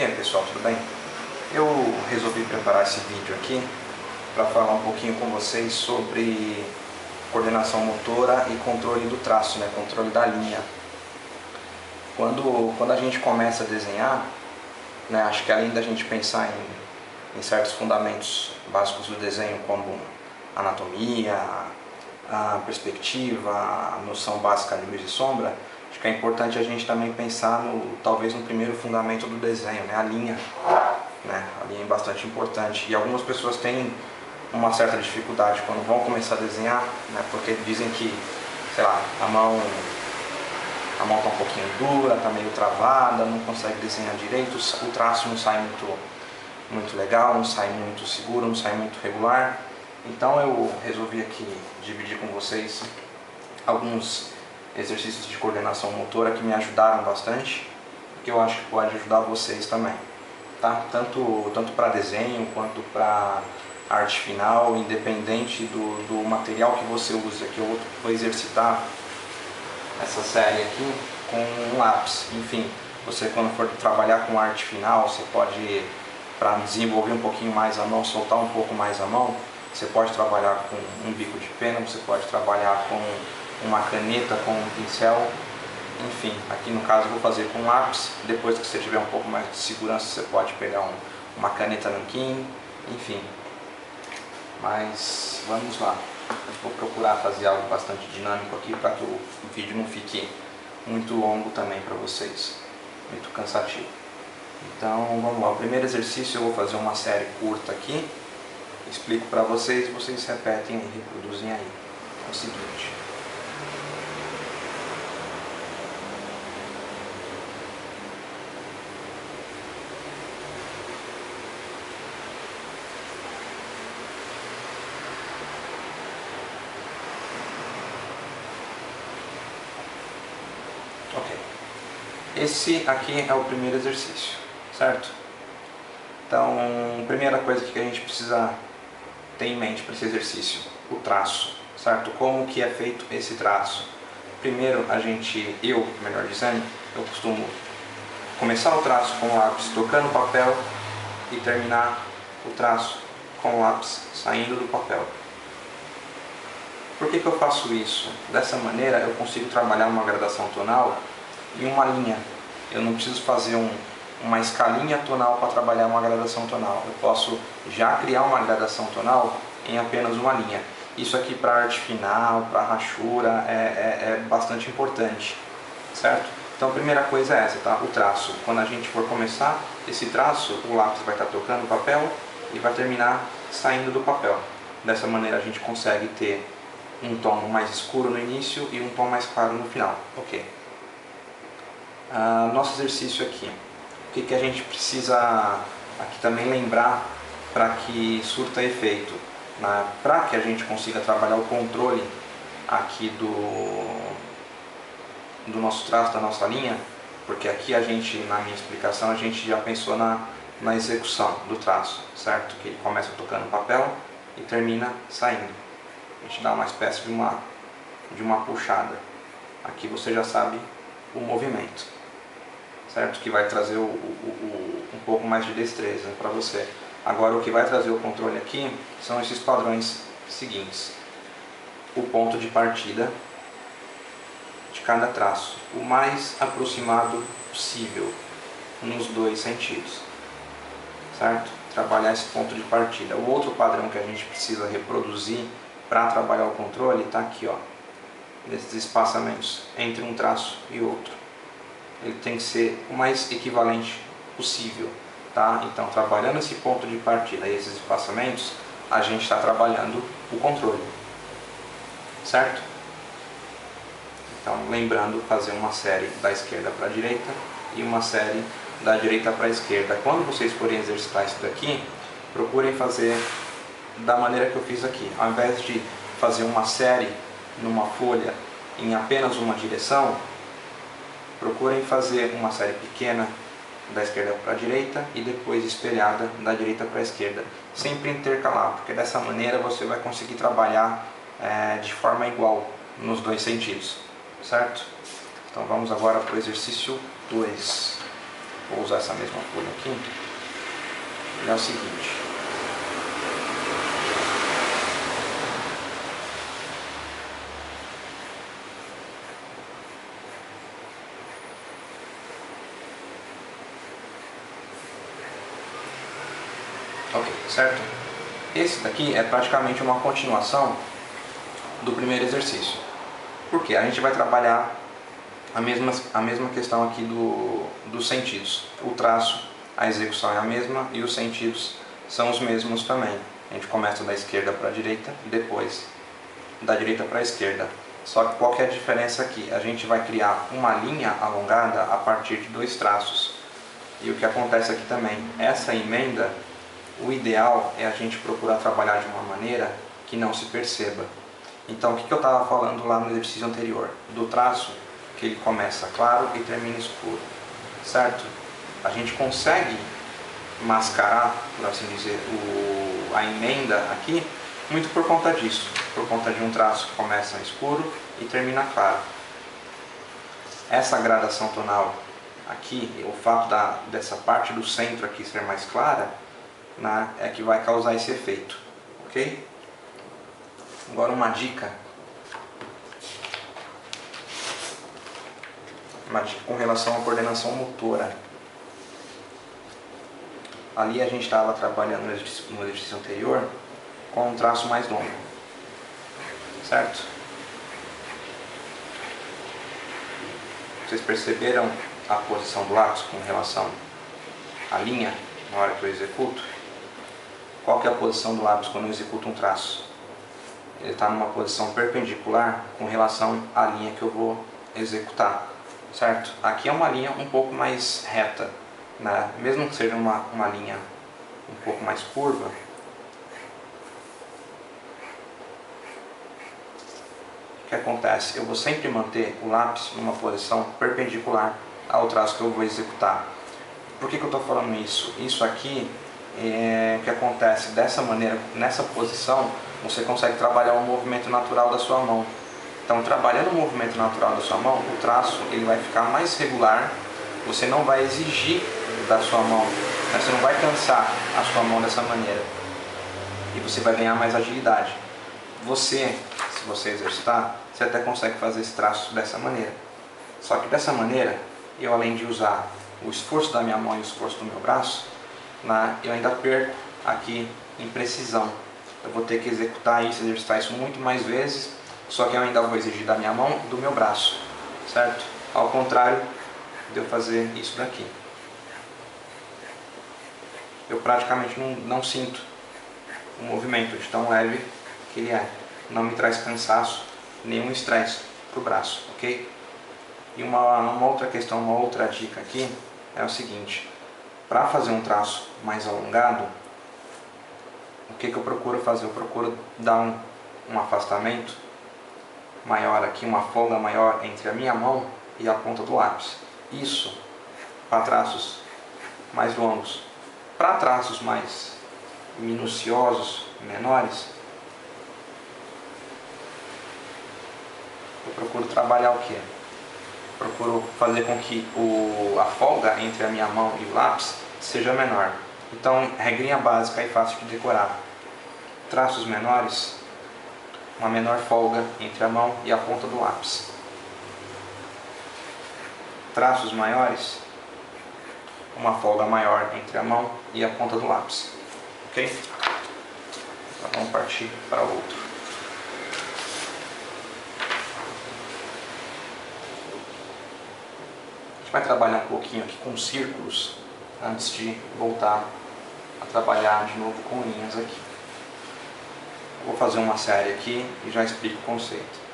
E aí pessoal, tudo bem? Eu resolvi preparar esse vídeo aqui para falar um pouquinho com vocês sobre coordenação motora e controle do traço, né? Controle da linha. Quando a gente começa a desenhar, né, acho que além da gente pensar em certos fundamentos básicos do desenho, como anatomia, a perspectiva, a noção básica de luz e sombra, acho que é importante a gente também pensar talvez no primeiro fundamento do desenho, né, a linha. Né? A linha é bastante importante e algumas pessoas têm uma certa dificuldade quando vão começar a desenhar, né, porque dizem que, sei lá, a mão está um pouquinho dura, está meio travada, não consegue desenhar direito, o traço não sai muito legal, não sai muito seguro, não sai muito regular. Então eu resolvi aqui dividir com vocês alguns exercícios de coordenação motora que me ajudaram bastante, que eu acho que pode ajudar vocês também, tá? Tanto para desenho quanto para arte final, independente do material que você use. Aqui eu vou exercitar essa série aqui com um lápis. Enfim, você quando for trabalhar com arte final, você pode, para desenvolver um pouquinho mais a mão, soltar um pouco mais a mão, você pode trabalhar com um bico de pena, você pode trabalhar com uma caneta, com um pincel. Enfim, aqui no caso eu vou fazer com lápis. Depois que você tiver um pouco mais de segurança, você pode pegar uma caneta nanquim, enfim. Mas vamos lá. Vou procurar fazer algo bastante dinâmico aqui para que o vídeo não fique muito longo também para vocês, muito cansativo. Então vamos lá, o primeiro exercício eu vou fazer uma série curta aqui, explico para vocês e vocês repetem e reproduzem aí. É o seguinte. Ok, esse aqui é o primeiro exercício, certo? Então, primeira coisa que a gente precisa ter em mente para esse exercício, o traço, certo? Como que é feito esse traço? Primeiro, melhor dizendo, eu costumo começar o traço com o lápis tocando o papel e terminar o traço com o lápis saindo do papel. Por que eu faço isso? Dessa maneira eu consigo trabalhar uma gradação tonal em uma linha. Eu não preciso fazer uma escalinha tonal para trabalhar uma gradação tonal. Eu posso já criar uma gradação tonal em apenas uma linha. Isso aqui para arte final, para rachura, é bastante importante, certo? Então a primeira coisa é essa, tá? O traço. Quando a gente for começar esse traço, o lápis vai estar tocando o papel e vai terminar saindo do papel. Dessa maneira a gente consegue ter um tom mais escuro no início e um tom mais claro no final. Ok. Nosso exercício aqui. O que a gente precisa aqui também lembrar para que surta efeito? Para que a gente consiga trabalhar o controle aqui do nosso traço, da nossa linha, porque aqui na minha explicação, a gente já pensou na execução do traço, certo? Que ele começa tocando papel e termina saindo. A gente dá uma espécie de uma puxada. Aqui você já sabe o movimento, certo? Que vai trazer um pouco mais de destreza para você. Agora o que vai trazer o controle aqui são esses padrões seguintes. O ponto de partida de cada traço, o mais aproximado possível nos dois sentidos, certo? Trabalhar esse ponto de partida. O outro padrão que a gente precisa reproduzir para trabalhar o controle está aqui, ó, nesses espaçamentos entre um traço e outro. Ele tem que ser o mais equivalente possível, tá? Então, trabalhando esse ponto de partida e esses espaçamentos, a gente está trabalhando o controle, certo? Então, lembrando, fazer uma série da esquerda para a direita e uma série da direita para a esquerda. Quando vocês forem exercitar isso daqui, procurem fazer da maneira que eu fiz aqui. Ao invés de fazer uma série numa folha em apenas uma direção, procurem fazer uma série pequena da esquerda para a direita e depois espelhada da direita para a esquerda. Sempre intercalar, porque dessa maneira você vai conseguir trabalhar de forma igual nos dois sentidos, certo? Então vamos agora para o exercício 2. vou usar essa mesma folha aqui, ele é o seguinte. Ok, certo? Esse daqui é praticamente uma continuação do primeiro exercício. Por quê? A gente vai trabalhar a mesma questão aqui dos sentidos. O traço, a execução é a mesma e os sentidos são os mesmos também. A gente começa da esquerda para a direita e depois da direita para a esquerda. Só que qual que é a diferença aqui? A gente vai criar uma linha alongada a partir de dois traços. E o que acontece aqui também, essa emenda, o ideal é a gente procurar trabalhar de uma maneira que não se perceba. Então, o que eu estava falando lá no exercício anterior? Do traço, que ele começa claro e termina escuro, certo? A gente consegue mascarar, por assim dizer, a emenda aqui, muito por conta disso, por conta de um traço que começa escuro e termina claro. Essa gradação tonal aqui, o fato dessa parte do centro aqui ser mais clara, né, é que vai causar esse efeito, ok? Agora uma dica com relação à coordenação motora. Ali a gente estava trabalhando no exercício anterior com um traço mais longo, certo? Vocês perceberam a posição do lápis com relação à linha na hora que eu executo? Qual que é a posição do lápis quando eu executo um traço? Ele está numa posição perpendicular com relação à linha que eu vou executar, certo? Aqui é uma linha um pouco mais reta, né? Mesmo que seja uma linha um pouco mais curva, o que acontece? Eu vou sempre manter o lápis numa posição perpendicular ao traço que eu vou executar. Por que eu estou falando isso? Isso aqui é o que acontece dessa maneira, nessa posição, você consegue trabalhar o movimento natural da sua mão. Então, trabalhando o movimento natural da sua mão, o traço ele vai ficar mais regular, você não vai exigir da sua mão, né? Você não vai cansar a sua mão dessa maneira. E você vai ganhar mais agilidade. Se você exercitar, você até consegue fazer esse traço dessa maneira. Só que dessa maneira, eu além de usar o esforço da minha mão e o esforço do meu braço, né, eu ainda perco aqui em precisão. Eu vou ter que executar isso, exercitar isso muito mais vezes, só que eu ainda vou exigir da minha mão e do meu braço, certo? Ao contrário de eu fazer isso daqui. Eu praticamente não sinto o movimento de tão leve que ele é. Não me traz cansaço, nenhum estresse para o braço, ok? E uma outra questão, uma outra dica aqui é o seguinte: para fazer um traço mais alongado, o que eu procuro fazer? Eu procuro dar um afastamento maior aqui, uma folga maior entre a minha mão e a ponta do lápis. Isso para traços mais longos. Para traços mais minuciosos, menores, eu procuro trabalhar o quê? Procuro fazer com que a folga entre a minha mão e o lápis seja menor. Então, regrinha básica e fácil de decorar. Traços menores, uma menor folga entre a mão e a ponta do lápis. Traços maiores, uma folga maior entre a mão e a ponta do lápis. Ok? Então, vamos partir para outro. A gente vai trabalhar um pouquinho aqui com círculos antes de voltar a trabalhar de novo com linhas aqui. Vou fazer uma série aqui e já explico o conceito.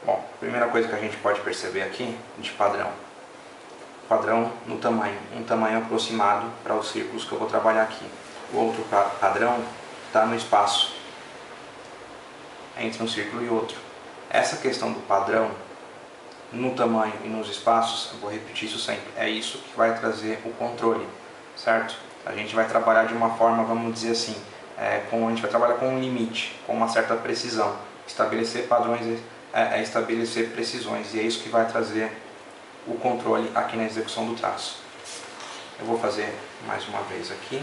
Bom, primeira coisa que a gente pode perceber aqui de padrão. Padrão no tamanho, um tamanho aproximado para os círculos que eu vou trabalhar aqui. O outro padrão está no espaço, entre um círculo e outro. Essa questão do padrão no tamanho e nos espaços, eu vou repetir isso sempre, é isso que vai trazer o controle, certo? A gente vai trabalhar de uma forma, vamos dizer assim, a gente vai trabalhar com um limite, com uma certa precisão, estabelecer padrões, estabelecer precisões, e é isso que vai trazer o controle aqui na execução do traço. Eu vou fazer mais uma vez aqui.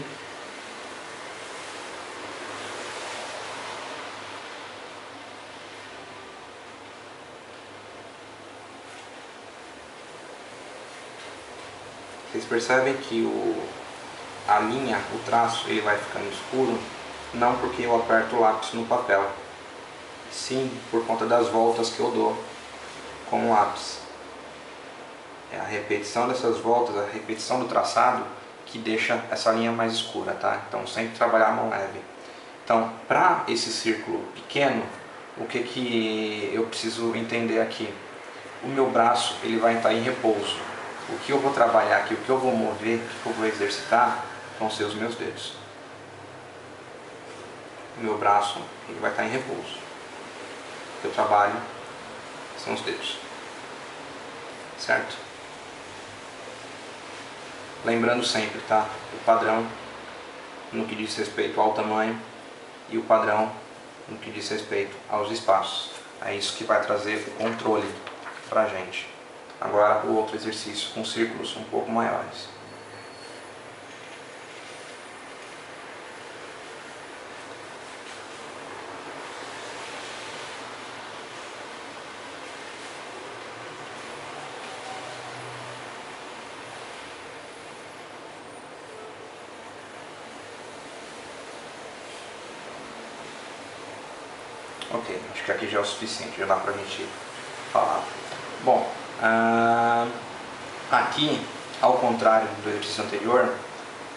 Vocês percebem que a linha, o traço, ele vai ficando escuro, não porque eu aperto o lápis no papel, sim por conta das voltas que eu dou com o lápis. É a repetição dessas voltas, a repetição do traçado que deixa essa linha mais escura, tá? Então sempre trabalhar a mão leve. Então, para esse círculo pequeno, o que eu preciso entender aqui? O meu braço, ele vai estar em repouso. O que eu vou trabalhar aqui, o que eu vou mover, o que eu vou exercitar, vão ser os meus dedos. O meu braço, ele vai estar em repouso. O que eu trabalho são os dedos. Certo? Lembrando sempre, tá? O padrão no que diz respeito ao tamanho e o padrão no que diz respeito aos espaços. É isso que vai trazer o controle pra gente. Agora o outro exercício com círculos um pouco maiores. Ok, acho que aqui já é o suficiente, já dá pra gente falar. Bom, aqui, ao contrário do exercício anterior,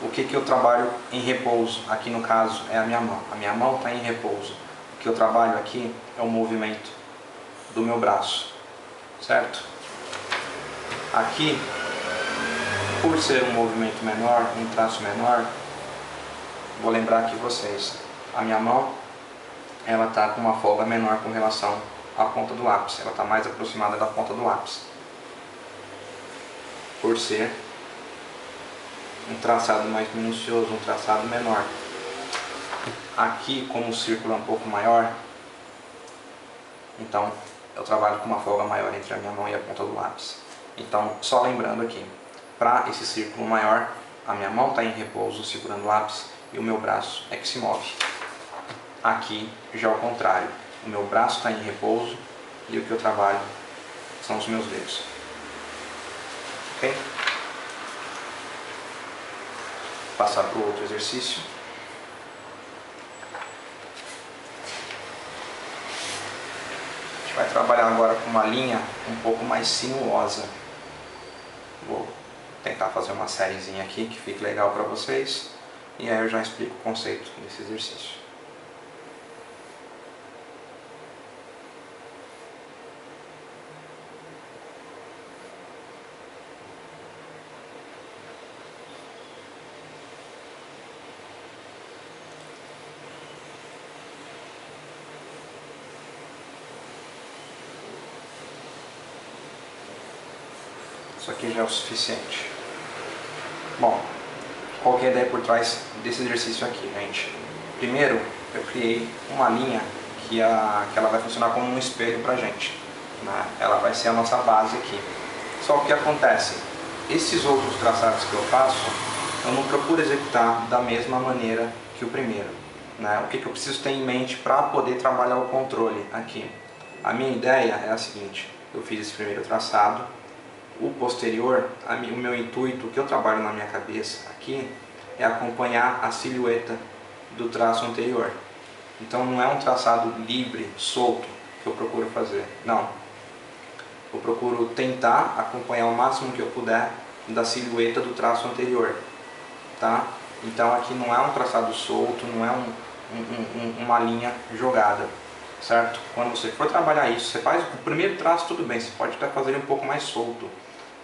o que eu trabalho em repouso, aqui no caso é a minha mão. A minha mão está em repouso. O que eu trabalho aqui é o movimento do meu braço, certo? Aqui, por ser um movimento menor, um traço menor, vou lembrar aqui vocês, a minha mão ela está com uma folga menor com relação à ponta do lápis, ela está mais aproximada da ponta do lápis, por ser um traçado mais minucioso, um traçado menor. Aqui, como o círculo é um pouco maior, então eu trabalho com uma folga maior entre a minha mão e a ponta do lápis. Então, só lembrando aqui, para esse círculo maior, a minha mão está em repouso segurando o lápis e o meu braço é que se move. Aqui já ao contrário, o meu braço está em repouso e o que eu trabalho são os meus dedos. Ok? Passar para o outro exercício. A gente vai trabalhar agora com uma linha um pouco mais sinuosa. Vou tentar fazer uma sériezinha aqui que fique legal para vocês e aí eu já explico o conceito desse exercício. Isso aqui já é o suficiente. Bom, qual que é a ideia por trás desse exercício aqui, gente? Primeiro, eu criei uma linha que ela vai funcionar como um espelho pra gente, né? Ela vai ser a nossa base aqui. Só que o que acontece? Esses outros traçados que eu faço, eu não procuro executar da mesma maneira que o primeiro, né? O que eu preciso ter em mente para poder trabalhar o controle aqui? A minha ideia é a seguinte: eu fiz esse primeiro traçado. O posterior, o meu intuito, o que eu trabalho na minha cabeça aqui, é acompanhar a silhueta do traço anterior. Então não é um traçado livre, solto, que eu procuro fazer. Não. Eu procuro tentar acompanhar o máximo que eu puder da silhueta do traço anterior. Tá? Então aqui não é um traçado solto, não é uma linha jogada. Certo? Quando você for trabalhar isso, você faz o primeiro traço, tudo bem, você pode até fazer ele um pouco mais solto,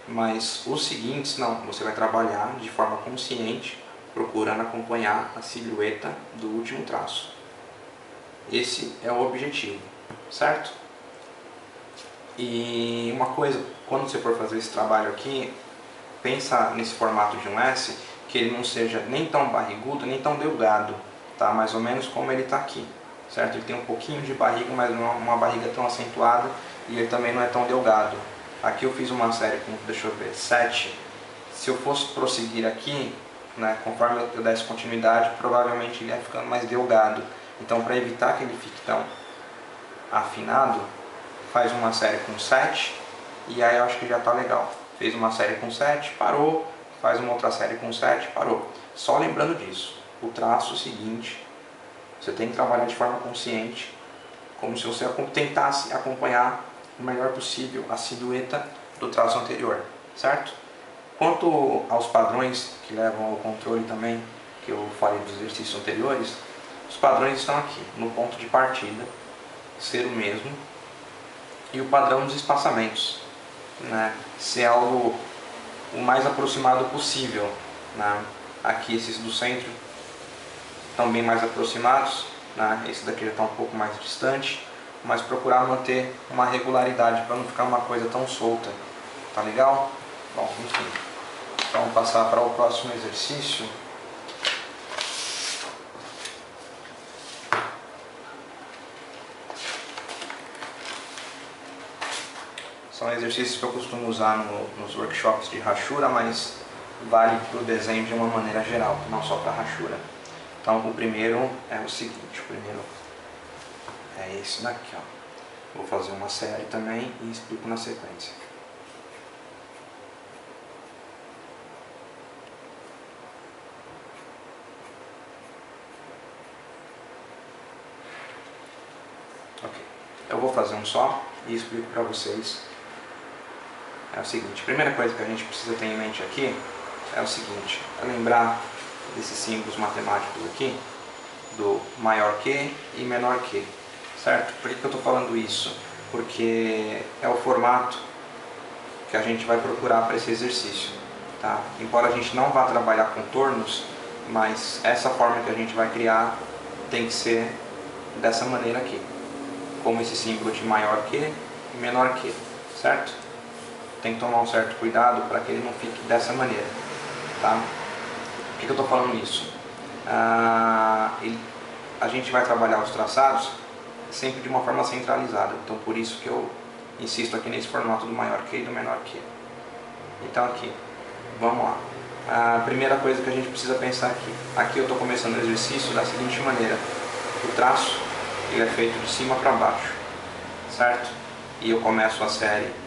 mas os seguintes não, você vai trabalhar de forma consciente, procurando acompanhar a silhueta do último traço. Esse é o objetivo, certo? E uma coisa, quando você for fazer esse trabalho aqui, pensa nesse formato de um S, que ele não seja nem tão barrigudo, nem tão delgado, tá? Mais ou menos como ele está aqui, certo? Ele tem um pouquinho de barriga, mas não é uma barriga tão acentuada, e ele também não é tão delgado. Aqui eu fiz uma série com, deixa eu ver, 7. Se eu fosse prosseguir aqui, né, conforme eu desse continuidade, provavelmente ele ia ficando mais delgado. Então, para evitar que ele fique tão afinado, faz uma série com 7, e aí eu acho que já está legal. Fez uma série com 7, parou, faz uma outra série com 7, parou. Só lembrando disso, o traço seguinte, você tem que trabalhar de forma consciente, como se você tentasse acompanhar o melhor possível a silhueta do traço anterior, certo? Quanto aos padrões que levam ao controle também, que eu falei dos exercícios anteriores, os padrões estão aqui, no ponto de partida, ser o mesmo, e o padrão dos espaçamentos, né? Ser algo o mais aproximado possível, né? Aqui esses do centro estão bem mais aproximados, né? Esse daqui já está um pouco mais distante, mas procurar manter uma regularidade para não ficar uma coisa tão solta, tá legal? Bom, enfim, então vamos passar para o próximo exercício. São exercícios que eu costumo usar nos workshops de rachura, mas vale para o desenho de uma maneira geral, não só para rachura. Então o primeiro é o seguinte, o primeiro é esse daqui, ó. Vou fazer uma série também e explico na sequência. Ok, eu vou fazer um só e explico para vocês. É o seguinte, a primeira coisa que a gente precisa ter em mente aqui é o seguinte, é lembrar desses símbolos matemáticos aqui, do maior que e menor que, certo? Por que eu estou falando isso? Porque é o formato que a gente vai procurar para esse exercício, tá? Embora a gente não vá trabalhar contornos, mas essa forma que a gente vai criar tem que ser dessa maneira aqui, como esse símbolo de maior que e menor que, certo? Tem que tomar um certo cuidado para que ele não fique dessa maneira, tá? Por que eu estou falando isso? A gente vai trabalhar os traçados sempre de uma forma centralizada, então por isso que eu insisto aqui nesse formato do maior que e do menor que. Então aqui, vamos lá. A primeira coisa que a gente precisa pensar aqui eu estou começando o exercício da seguinte maneira: o traço ele é feito de cima para baixo, certo? E eu começo a série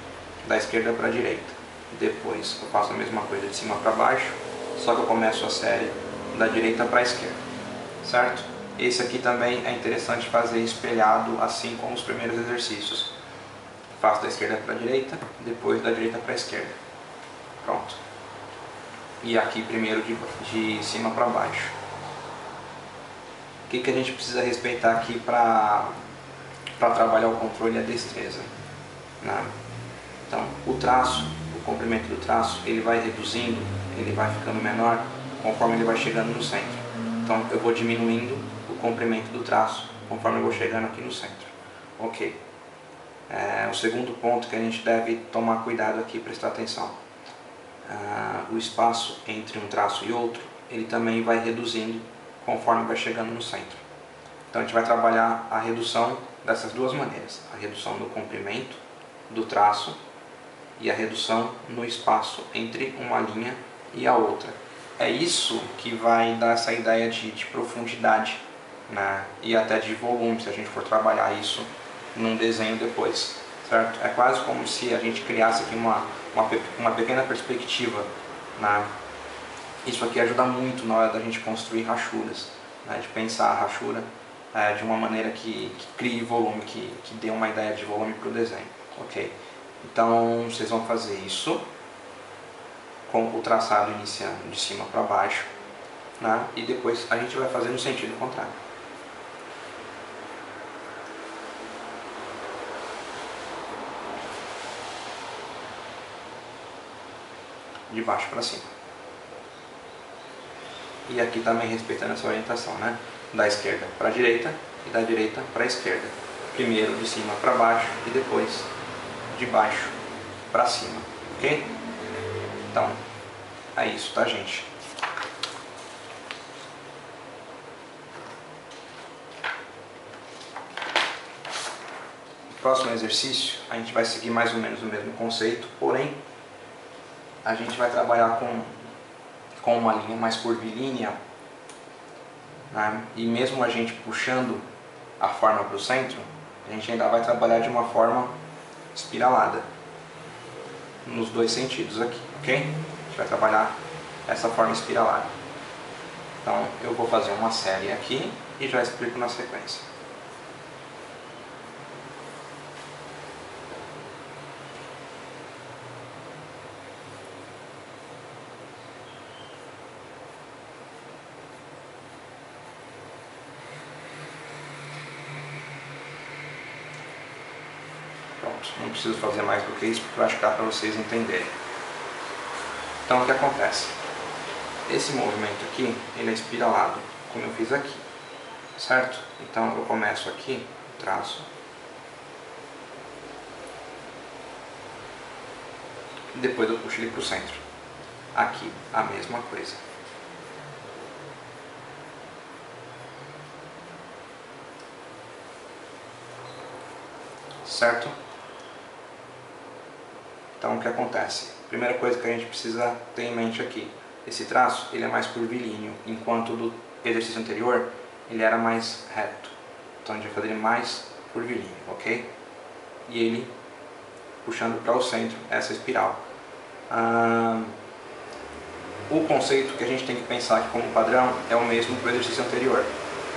da esquerda para a direita. Depois eu faço a mesma coisa de cima para baixo, só que eu começo a série da direita para a esquerda, certo? Esse aqui também é interessante fazer espelhado, assim como os primeiros exercícios. Faço da esquerda para a direita, depois da direita para a esquerda. Pronto. E aqui primeiro de cima para baixo. O que a gente precisa respeitar aqui para trabalhar o controle e a destreza, né? Então, o traço, o comprimento do traço, ele vai reduzindo, ele vai ficando menor conforme ele vai chegando no centro. Então, eu vou diminuindo o comprimento do traço conforme eu vou chegando aqui no centro. Ok. O segundo ponto que a gente deve tomar cuidado aqui, prestar atenção. O espaço entre um traço e outro, ele também vai reduzindo conforme vai chegando no centro. Então, a gente vai trabalhar a redução dessas duas maneiras. A redução no comprimento do traço e a redução no espaço entre uma linha e a outra. É isso que vai dar essa ideia de profundidade, né? E até de volume, se a gente for trabalhar isso num desenho depois, certo? É quase como se a gente criasse aqui uma pequena perspectiva, né? Isso aqui ajuda muito na hora da gente construir rachuras, né? De pensar a rachura de uma maneira que crie volume, que dê uma ideia de volume para o desenho, ok? Então vocês vão fazer isso com o traçado iniciando de cima para baixo, né? E depois a gente vai fazer no sentido contrário. De baixo para cima. E aqui também respeitando essa orientação, né? Da esquerda para a direita e da direita para a esquerda. Primeiro de cima para baixo e depois de baixo para cima, ok? Então, é isso, tá, gente? No próximo exercício, a gente vai seguir mais ou menos o mesmo conceito, porém, a gente vai trabalhar com uma linha mais curvilínea, né? E mesmo a gente puxando a forma para o centro, a gente ainda vai trabalhar de uma forma espiralada, nos dois sentidos aqui, ok? A gente vai trabalhar essa forma espiralada. Então eu vou fazer uma série aqui e já explico na sequência. Pronto, não preciso fazer mais do que isso porque eu acho que dá para vocês entenderem. Então o que acontece? Esse movimento aqui, ele é espiralado, como eu fiz aqui, certo? Então eu começo aqui, traço, e depois eu puxo ele para o centro. Aqui, a mesma coisa. Certo? Então o que acontece? Primeira coisa que a gente precisa ter em mente aqui, esse traço ele é mais curvilíneo, enquanto do exercício anterior ele era mais reto. Então a gente vai fazer ele mais curvilíneo, ok? E ele puxando para o centro essa espiral. O conceito que a gente tem que pensar aqui como padrão é o mesmo que o exercício anterior.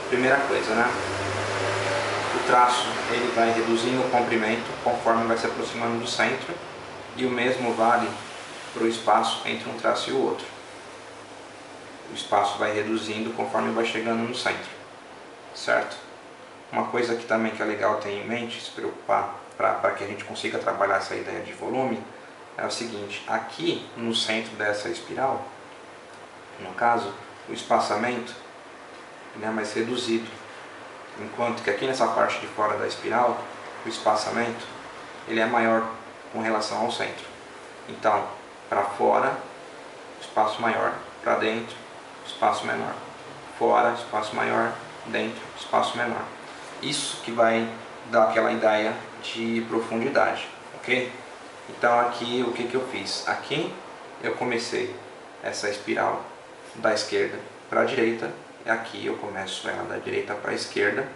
Primeira coisa, né? O traço ele vai reduzindo o comprimento conforme vai se aproximando do centro, e o mesmo vale para o espaço entre um traço e o outro. O espaço vai reduzindo conforme vai chegando no centro, certo? Uma coisa que também que é legal ter em mente, se preocupar para que a gente consiga trabalhar essa ideia de volume, é o seguinte: aqui no centro dessa espiral, no caso, o espaçamento ele é mais reduzido, enquanto que aqui nessa parte de fora da espiral, o espaçamento ele é maior com relação ao centro. Então, para fora, espaço maior, para dentro, espaço menor. Fora, espaço maior, dentro, espaço menor. Isso que vai dar aquela ideia de profundidade, ok? Então aqui o que eu fiz? Aqui eu comecei essa espiral da esquerda para a direita, e aqui eu começo ela da direita para a esquerda,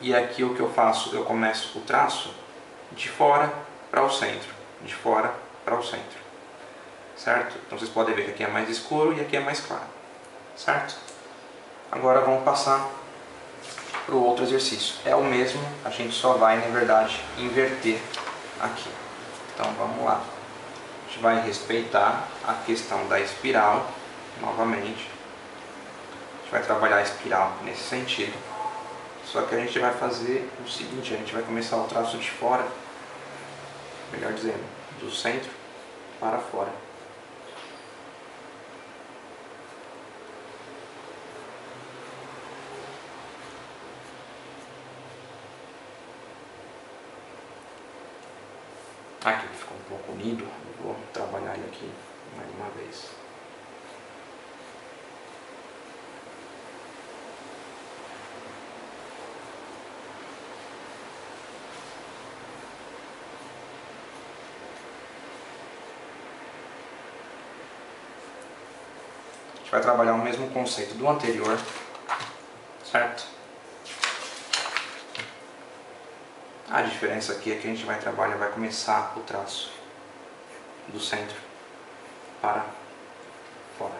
e aqui o que eu faço? Eu começo o traço de fora para o centro, de fora para o centro, certo? Então vocês podem ver que aqui é mais escuro e aqui é mais claro, certo? Agora vamos passar para o outro exercício. É o mesmo, a gente só vai, na verdade, inverter aqui. Então vamos lá. A gente vai respeitar a questão da espiral, novamente. A gente vai trabalhar a espiral nesse sentido. Só que a gente vai fazer o seguinte: a gente vai começar o traço de fora, melhor dizendo, do centro para fora. Aqui ele ficou um pouco unido, eu vou trabalhar ele aqui mais uma vez. A gente vai trabalhar o mesmo conceito do anterior, certo? A diferença aqui é que a gente vai trabalhar, vai começar o traço do centro para fora.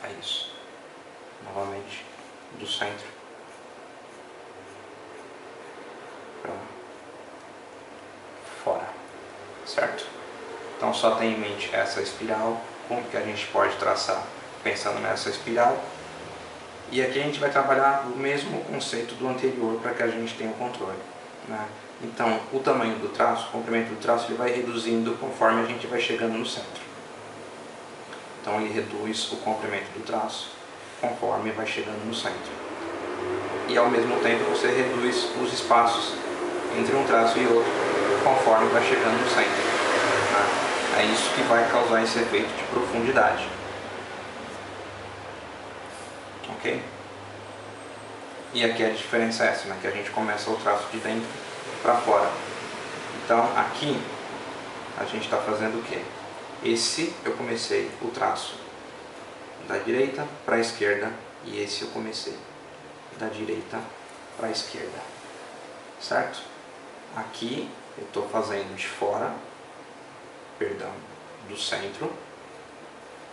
É isso. Novamente, do centro para fora, certo? Então só tem em mente essa espiral, como que a gente pode traçar pensando nessa espiral. E aqui a gente vai trabalhar o mesmo conceito do anterior para que a gente tenha o controle, né? Então, o tamanho do traço, o comprimento do traço, ele vai reduzindo conforme a gente vai chegando no centro. Então ele reduz o comprimento do traço conforme vai chegando no centro. E ao mesmo tempo você reduz os espaços entre um traço e outro conforme vai chegando no centro. Tá? É isso que vai causar esse efeito de profundidade. Ok? E aqui a diferença é essa, né? Que a gente começa o traço de dentro para fora. Então aqui a gente está fazendo o quê? Esse eu comecei o traço da direita para a esquerda e esse eu comecei da direita para a esquerda, certo? Aqui eu estou fazendo de fora, perdão, do centro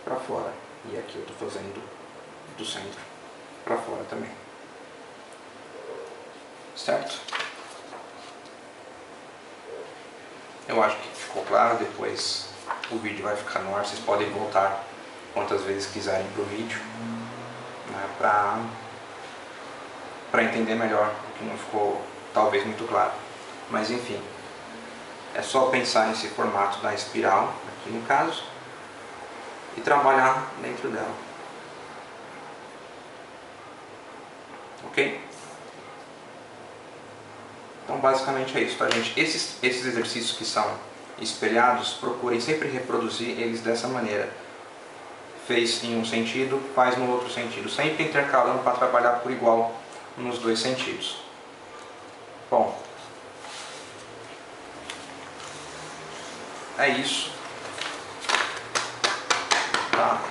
para fora, e aqui eu estou fazendo do centro para fora também, certo? Eu acho que ficou claro. Depois o vídeo vai ficar no ar, vocês podem voltar quantas vezes quiserem para o vídeo, né, para entender melhor o que não ficou talvez muito claro. Mas enfim, é só pensar nesse formato da espiral, aqui no caso, e trabalhar dentro dela. Ok? Então basicamente é isso, tá, gente? Esses exercícios que são espelhados, procurem sempre reproduzir eles dessa maneira. Fez em um sentido, faz no outro sentido, sempre intercalando para trabalhar por igual nos dois sentidos. Bom, é isso, tá?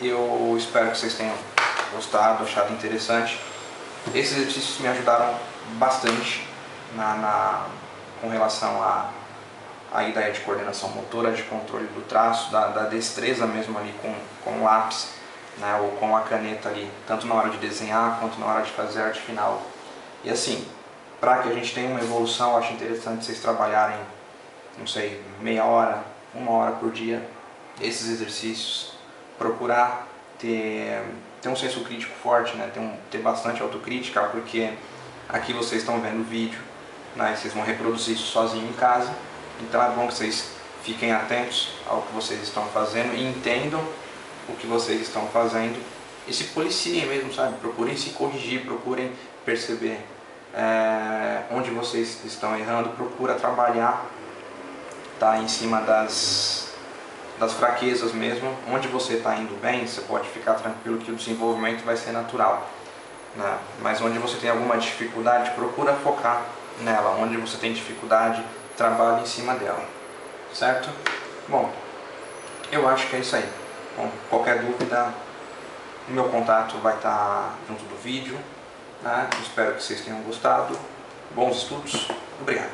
Eu espero que vocês tenham gostado, achado interessante. Esses exercícios me ajudaram bastante com relação à ideia de coordenação motora, de controle do traço, da destreza mesmo ali com o lápis, né, ou com a caneta ali, tanto na hora de desenhar quanto na hora de fazer a arte final. E assim, para que a gente tenha uma evolução, eu acho interessante vocês trabalharem, não sei, meia hora, uma hora por dia, esses exercícios. Procurar ter um senso crítico forte, né, ter bastante autocrítica, porque aqui vocês estão vendo o vídeo, né, vocês vão reproduzir isso sozinho em casa. Então é bom que vocês fiquem atentos ao que vocês estão fazendo e entendam o que vocês estão fazendo e se policiem mesmo, sabe? Procurem se corrigir, procurem perceber onde vocês estão errando, procura trabalhar, tá, em cima das fraquezas mesmo. Onde você está indo bem, você pode ficar tranquilo que o desenvolvimento vai ser natural, né? Mas onde você tem alguma dificuldade, procura focar nela. Onde você tem dificuldade, trabalhe em cima dela, certo? Bom, eu acho que é isso aí. Bom, qualquer dúvida, o meu contato vai estar junto do vídeo, né? Espero que vocês tenham gostado. Bons estudos. Obrigado.